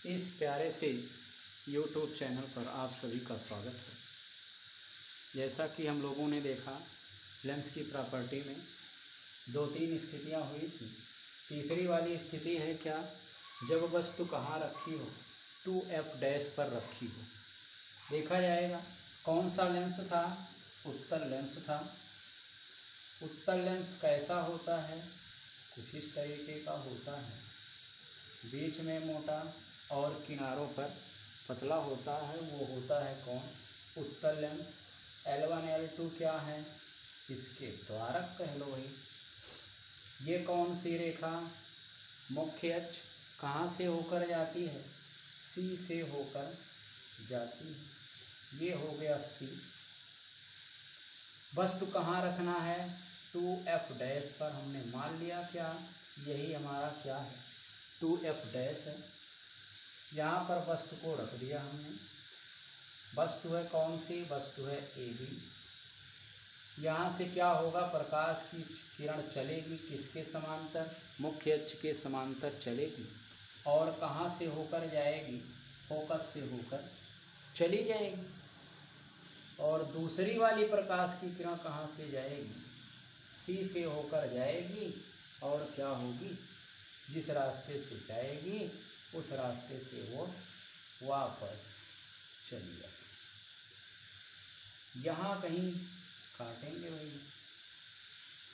इस प्यारे से YouTube चैनल पर आप सभी का स्वागत है। जैसा कि हम लोगों ने देखा, लेंस की प्रॉपर्टी में 2-3 स्थितियाँ हुई थी। तीसरी वाली स्थिति है क्या, जब वस्तु कहाँ रखी हो, 2f' पर रखी हो। देखा जाएगा कौन सा लेंस था, उत्तल लेंस था। उत्तल लेंस कैसा होता है, कुछ इस तरीके का होता है, बीच में मोटा और किनारों पर पतला होता है। वो होता है कौन, उत्तल लेंस। L1 L2 क्या है, इसके द्वारक कह लो भाई। ये कौन सी रेखा, मुख्य अक्ष कहाँ से होकर जाती है, C से होकर जाती है। ये हो गया C। वस्तु कहाँ रखना है, 2f' पर। हमने मान लिया क्या, यही हमारा क्या है, 2f' है। यहाँ पर वस्तु को रख दिया हमने। वस्तु है कौन सी, वस्तु है AB। यहाँ से क्या होगा, प्रकाश की किरण चलेगी किसके समांतर, मुख्य अक्ष के समांतर चलेगी। और कहाँ से होकर जाएगी, फोकस से होकर चली जाएगी। और दूसरी वाली प्रकाश की किरण कहाँ से जाएगी, C से होकर जाएगी। और क्या होगी, जिस रास्ते से जाएगी उस रास्ते से वो वापस चली जाएगी। यहाँ कहीं काटेंगे भाई,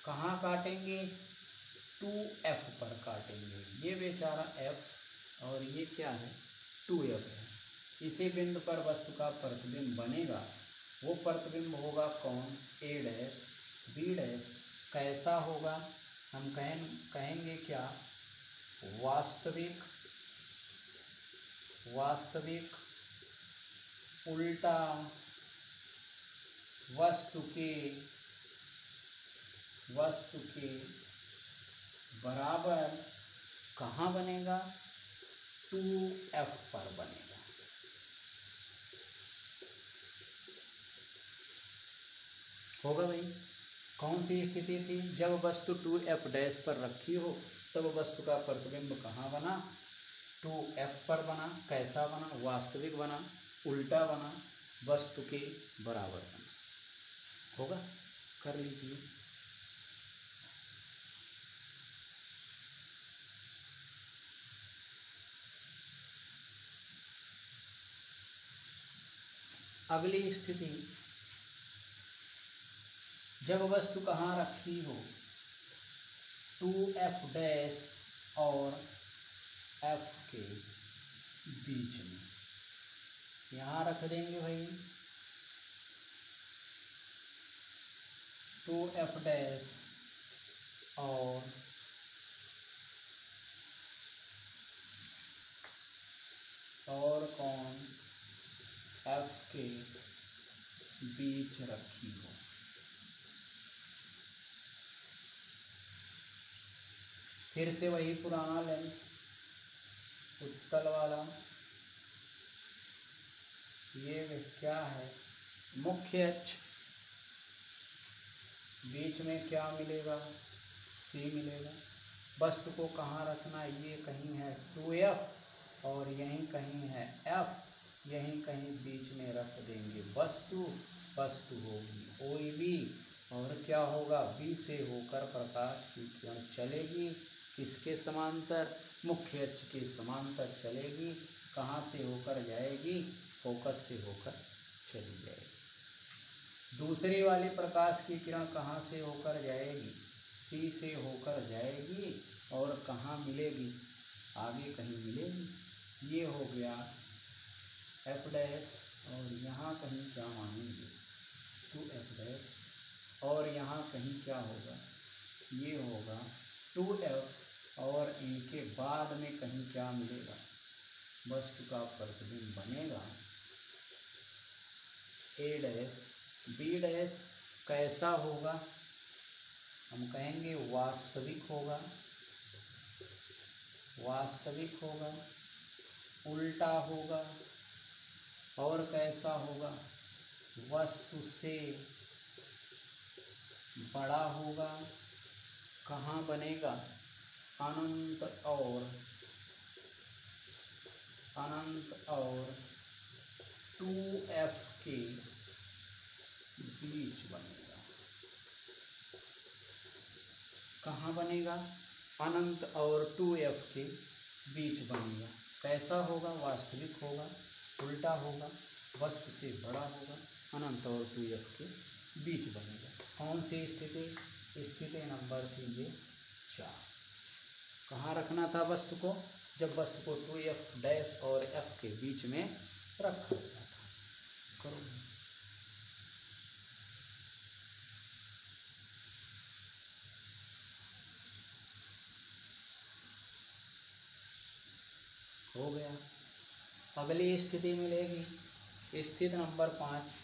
कहाँ काटेंगे, 2f पर काटेंगे। ये बेचारा f और ये क्या है, 2f है। इसी बिंदु पर वस्तु का प्रतिबिंब बनेगा। वो प्रतिबिंब होगा कौन, A' B'। कैसा होगा, हम कहेंगे क्या, वास्तविक उल्टा वस्तु के बराबर कहाँ बनेगा, 2f पर बनेगा। होगा भाई। कौन सी स्थिति थी, जब वस्तु 2f' पर रखी हो, तब वस्तु का प्रतिबिंब कहाँ बना, 2f पर बना। कैसा बना, वास्तविक बना, उल्टा बना, वस्तु के बराबर बना। होगा, कर लीजिए। अगली स्थिति, जब वस्तु कहाँ रखी हो, 2f' और f के बीच में। यहाँ रख देंगे भाई 2f' और कौन, f के बीच रखी हो। फिर से वही पुराना लेंस, उत्तल वाला। ये क्या है, मुख्य अक्ष। बीच में क्या मिलेगा, C मिलेगा। वस्तु को कहाँ रखना है, ये कहीं है 2f और यहीं कहीं है f। यहीं कहीं बीच में रख देंगे वस्तु होगी OB। और क्या होगा, B से होकर प्रकाश की किरण चलेगी किसके समांतर, मुख्य अक्ष के समांतर चलेगी। कहाँ से होकर जाएगी, फोकस से होकर चली जाएगी। दूसरी वाली प्रकाश की किरण कहाँ से होकर जाएगी, C से होकर जाएगी। और कहाँ मिलेगी, आगे कहीं मिलेगी। ये हो गया f' और यहाँ कहीं क्या मानेंगे, 2f'। और यहाँ कहीं क्या होगा, ये होगा 2f। और इनके बाद में कहीं क्या मिलेगा, वस्तु का प्रतिबिंब बनेगा A' B'। कैसा होगा, हम कहेंगे वास्तविक होगा, उल्टा होगा। और कैसा होगा, वस्तु से बड़ा होगा। कहाँ बनेगा, अनंत और अनंत और 2f के बीच बनेगा। कहाँ बनेगा? अनंत और 2f के बीच बनेगा। कैसा होगा? वास्तविक होगा, उल्टा होगा, वस्तु से बड़ा होगा, अनंत और 2f के बीच बनेगा। कौन सी स्थिति? स्थिति नंबर थी ये 4। कहाँ रखना था वस्तु को? जब वस्तु को 2f डैश और f के बीच में रखा गया था। करो। हो गया। अगली स्थिति मिलेगी स्थिति नंबर 5।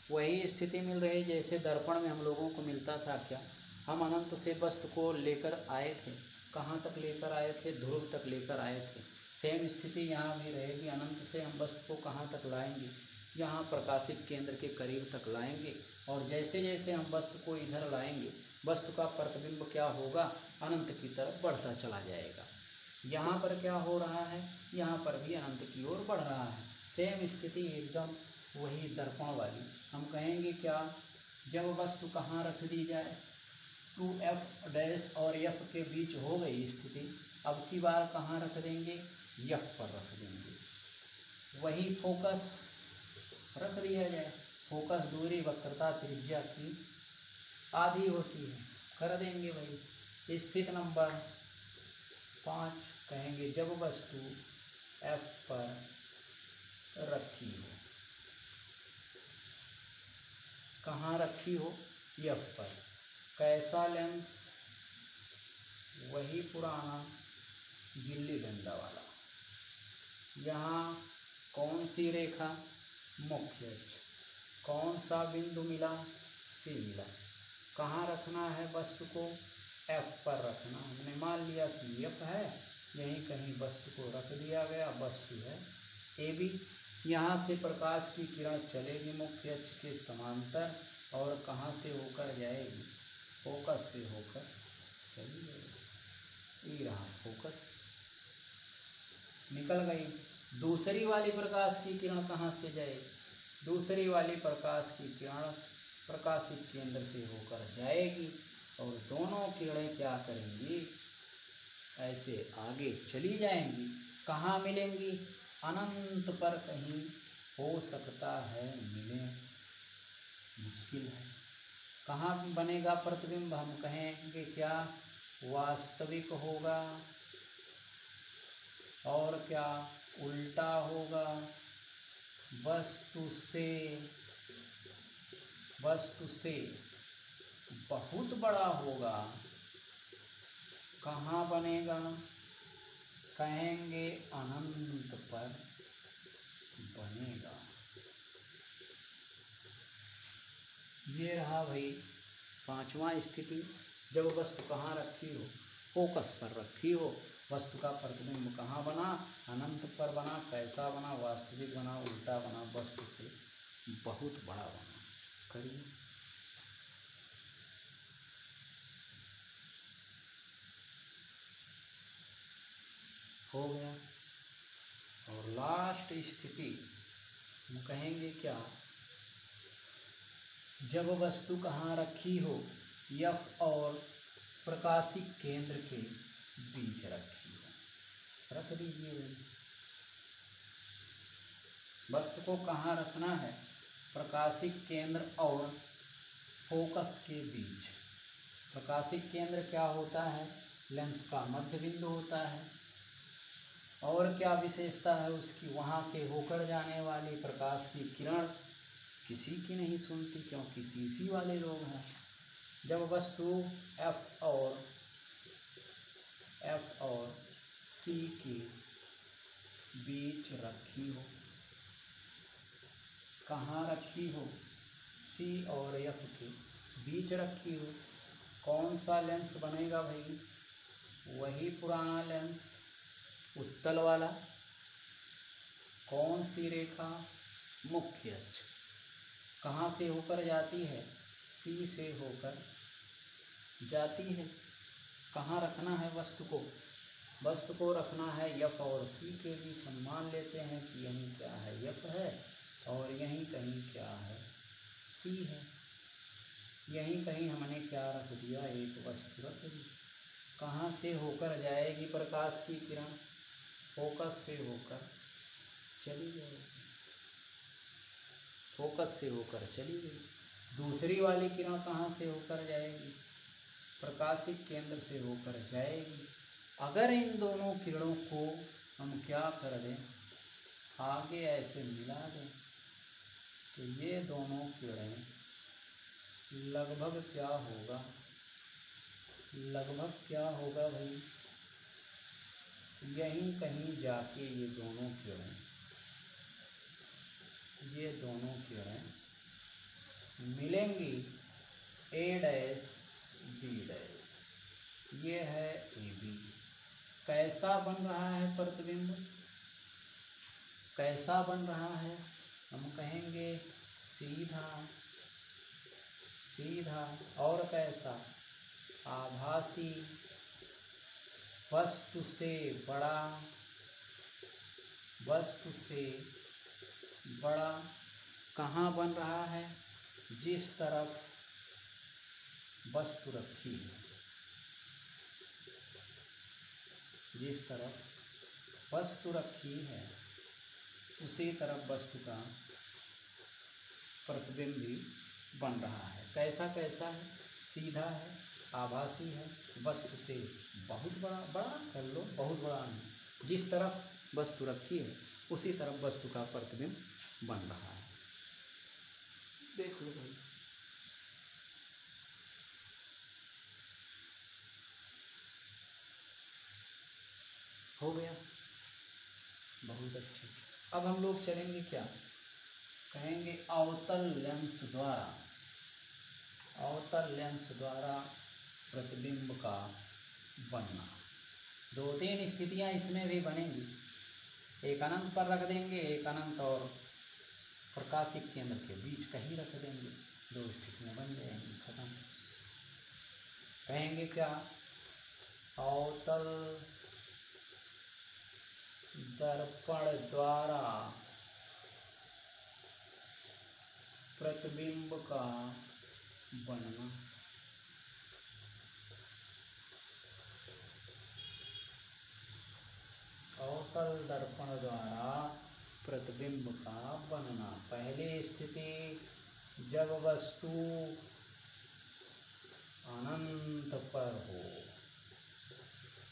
वही स्थिति मिल रही जैसे दर्पण में हम लोगों को मिलता था। क्या? हम अनंत से वस्तु को लेकर आए थे। कहाँ तक लेकर आए थे? ध्रुव तक लेकर आए थे। सेम स्थिति यहाँ भी रहेगी। अनंत से हम वस्तु को कहाँ तक लाएंगे? यहाँ प्रकाशिक केंद्र के करीब तक लाएंगे। और जैसे जैसे हम वस्तु को इधर लाएंगे, वस्तु का प्रतिबिंब क्या होगा? अनंत की तरफ बढ़ता चला जाएगा। यहाँ पर क्या हो रहा है? यहाँ पर भी अनंत की ओर बढ़ रहा है। सेम स्थिति एकदम वही दर्पण वाली। हम कहेंगे क्या? जब वस्तु कहाँ रख दी जाए? 2f डैश और f के बीच हो गई स्थिति। अब की बार कहाँ रख देंगे? f पर रख देंगे। वही फोकस रख दिया जाए। फोकस दूरी वक्रता त्रिज्या की आधी होती है। कर देंगे भाई। स्थिति नंबर 5 कहेंगे जब वस्तु f पर रखी हो। कहाँ रखी हो? f पर। कैसा लेंस? वही पुराना गिल्ली डंडा वाला। यहाँ कौन सी रेखा? मुख्य अक्ष। कौन सा बिंदु मिला? C मिला। कहाँ रखना है वस्तु को? F पर रखना। हमने मान लिया कि F है, यहीं कहीं वस्तु को रख दिया गया। वस्तु है AB। यहाँ से प्रकाश की किरण चलेगी मुख्य अक्ष के समांतर और कहाँ से होकर जाएगी? फोकस से होकर चली जाएगी। ये रहा फोकस, निकल गई। दूसरी वाली प्रकाश की किरण कहाँ से जाएगी? दूसरी वाली प्रकाश की किरण प्रकाशिक केंद्र से होकर जाएगी और दोनों किरणें क्या करेंगी? ऐसे आगे चली जाएंगी। कहाँ मिलेंगी? अनंत पर कहीं हो सकता है मिले, मुश्किल है। कहाँ बनेगा प्रतिबिंब? हम कहेंगे क्या? वास्तविक होगा और क्या? उल्टा होगा। वस्तु से बहुत बड़ा होगा। कहाँ बनेगा? कहेंगे अनंत पर बनेगा। ये रहा भाई 5वां स्थिति। जब वस्तु कहाँ रखी हो? फोकस पर रखी हो। वस्तु का प्रतिबिंब कहाँ बना? अनंत पर बना। कैसा बना? वास्तविक बना, उल्टा बना, वस्तु से बहुत बड़ा बना। करिए। हो गया। और लास्ट स्थिति हम कहेंगे क्या? जब वस्तु कहाँ रखी हो? F और प्रकाशिक केंद्र के बीच रखी हो। रख दीजिए। वस्तु को कहाँ रखना है? प्रकाशिक केंद्र और फोकस के बीच। प्रकाशिक केंद्र क्या होता है? लेंस का मध्य बिंदु होता है। और क्या विशेषता है उसकी? वहाँ से होकर जाने वाली प्रकाश की किरण किसी की नहीं सुनती, क्योंकि सीसी वाले लोग हैं। जब वस्तु F और C के बीच रखी हो। कहाँ रखी हो? C और F के बीच रखी हो। कौन सा लेंस बनेगा भाई? वही पुराना लेंस, उत्तल वाला। कौन सी रेखा? मुख्य अक्ष। कहाँ से होकर जाती है? C से होकर जाती है। कहाँ रखना है वस्तु को? वस्तु को रखना है F और C के बीच। हम मान लेते हैं कि यहीं क्या है, F है और यहीं कहीं क्या है, C है। यहीं कहीं हमने क्या रख दिया, एक वस्तु रख दी। कहाँ से होकर जाएगी प्रकाश की किरण? फोकस से होकर चली जाएगी, फोकस से होकर चली गई। दूसरी वाली किरण कहाँ से होकर जाएगी? प्रकाशिक केंद्र से होकर जाएगी। अगर इन दोनों किरणों को हम क्या कर दें, आगे ऐसे मिला दें, तो ये दोनों किरणें लगभग क्या होगा, लगभग क्या होगा भाई, यहीं कहीं जाके ये दोनों किरणें मिलेंगी A डैश B डैश। ये है AB। कैसा बन रहा है प्रतिबिंब, कैसा बन रहा है? हम कहेंगे सीधा, सीधा। और कैसा? आभासी, वस्तु से बड़ा, वस्तु से बड़ा। कहाँ बन रहा है? जिस तरफ वस्तु रखी है, जिस तरफ वस्तु रखी है उसी तरफ वस्तु का प्रतिबिंब भी बन रहा है। कैसा कैसा है? सीधा है, आभासी है, वस्तु से बहुत बड़ा, बड़ा कर लो, बहुत बड़ा नहीं, जिस तरफ वस्तु रखी है उसी तरफ वस्तु का प्रतिबिंब बन रहा है। देख लो भाई। हो गया, बहुत अच्छे। अब हम लोग चलेंगे क्या, कहेंगे अवतल लेंस द्वारा, अवतल लेंस द्वारा प्रतिबिंब का बनना। दो तीन स्थितियां इसमें भी बनेंगी। एक अनंत पर रख देंगे, एक अनंत और प्रकाशिक केंद्र के बीच कहीं रख देंगे, दो स्थितियां बन जाएंगी, खत्म। कहेंगे क्या, अवतल दर्पण द्वारा प्रतिबिंब का बनना। अवतल दर्पण द्वारा प्रतिबिंब का बनना। पहली स्थिति, जब वस्तु अनंत पर हो।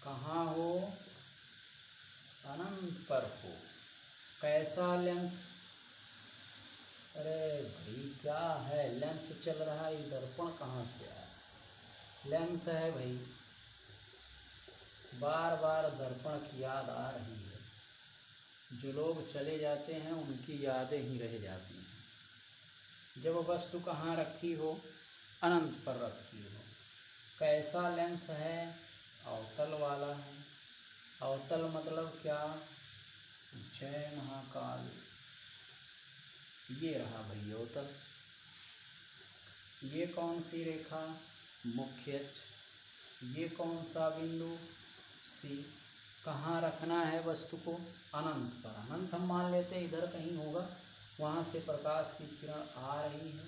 कहाँ हो? अनंत पर हो। कैसा लेंस? अरे भाई क्या है, लेंस चल रहा है, दर्पण कहाँ से आया? लेंस है भाई। बार बार दर्पण की याद आ रही है। जो लोग चले जाते हैं उनकी यादें ही रह जाती हैं। जब वस्तु कहाँ रखी हो? अनंत पर रखी हो। कैसा लेंस है? अवतल वाला है। अवतल मतलब क्या? जय महाकाल। ये रहा भाई अवतल। ये कौन सी रेखा? मुख्य अक्ष। ये कौन सा बिंदु? C। कहाँ रखना है वस्तु को? अनंत पर। अनंत हम मान लेते हैं इधर कहीं होगा, वहाँ से प्रकाश की किरण आ रही है,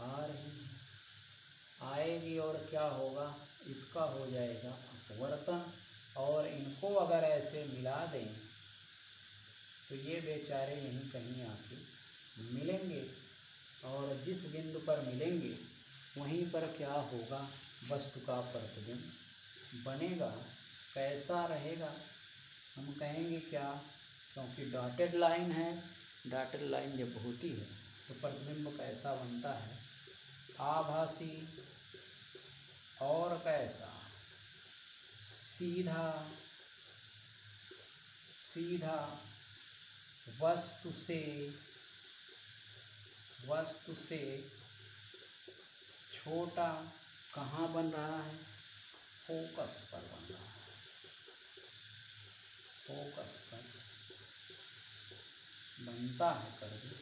आ रही है, आएगी और क्या होगा? इसका हो जाएगा अपवर्तन। और इनको अगर ऐसे मिला दें तो ये बेचारे यहीं कहीं आके मिलेंगे, और जिस बिंदु पर मिलेंगे वहीं पर क्या होगा? वस्तु का प्रतिबिंब बनेगा। कैसा रहेगा? हम कहेंगे क्या, क्योंकि डॉटेड लाइन है, डॉटेड लाइन जब होती है तो प्रतिबिंब कैसा बनता है? आभासी। और कैसा? सीधा, सीधा। वस्तु से छोटा। कहाँ बन रहा है? फोकस पर बन रहा है, फोकस पर बनता है करके।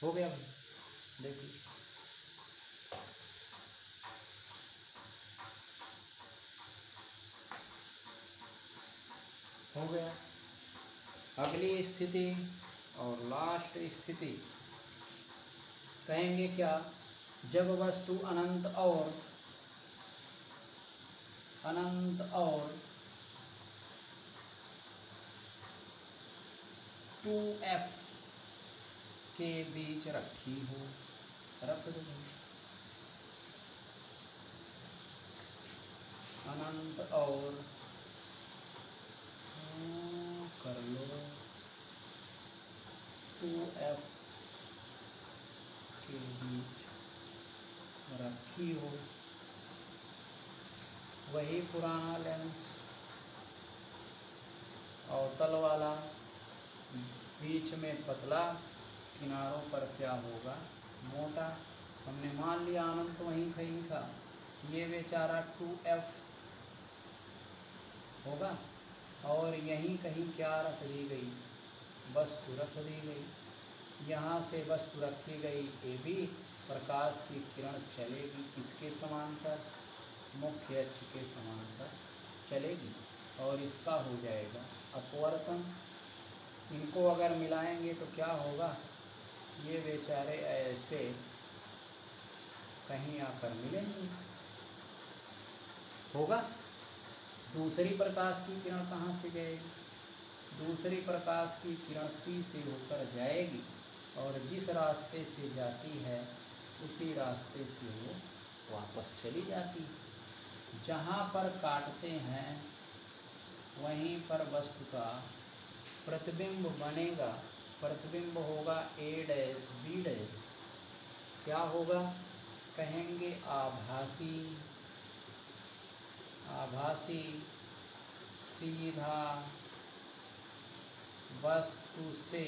हो गया भाई, देखिए। हो गया। अगली स्थिति और लास्ट स्थिति कहेंगे क्या, जब वस्तु अनंत और 2f के बीच रखी हो, रख दो अनंत और कर लो 2f के बीच रखी हो, वही पुराना लेंस अवतल वाला, बीच में पतला, किनारों पर क्या होगा, मोटा। हमने मान लिया अनंत वहीं कहीं था, ये बेचारा 2f होगा और यहीं कहीं क्या रख दी गई, वस्तु रख दी गई। यहाँ से वस्तु रखी गई AB, प्रकाश की किरण चलेगी किसके समांतर, मुख्य अक्ष के समांतर चलेगी और इसका हो जाएगा अपवर्तन। इनको अगर मिलाएंगे तो क्या होगा, ये बेचारे ऐसे कहीं आकर मिलेंगे, होगा। दूसरी प्रकाश की किरण कहाँ से जाएगी, दूसरी प्रकाश की किरण C से होकर जाएगी और जिस रास्ते से जाती है उसी रास्ते से वो वापस चली जाती है। जहाँ पर काटते हैं वहीं पर वस्तु का प्रतिबिंब बनेगा, प्रतिबिंब होगा A डैश B डैश, क्या होगा, कहेंगे आभासी, आभासी सीधा वस्तु से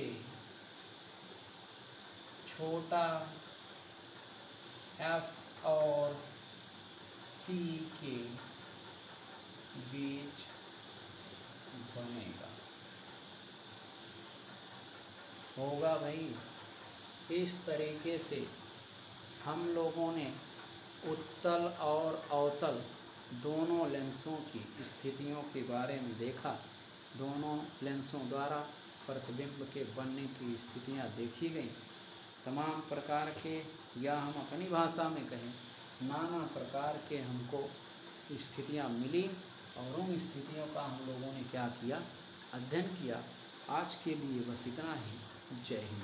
छोटा f और c के बीच बनेगा, होगा भाई। इस तरीके से हम लोगों ने उत्तल और अवतल दोनों लेंसों की स्थितियों के बारे में देखा। दोनों लेंसों द्वारा प्रतिबिंब के बनने की स्थितियां देखी गई। तमाम प्रकार के, या हम अपनी भाषा में कहें नाना प्रकार के हमको स्थितियां मिली और उन स्थितियों का हम लोगों ने क्या किया, अध्ययन किया। आज के लिए बस इतना ही। जय हिंद।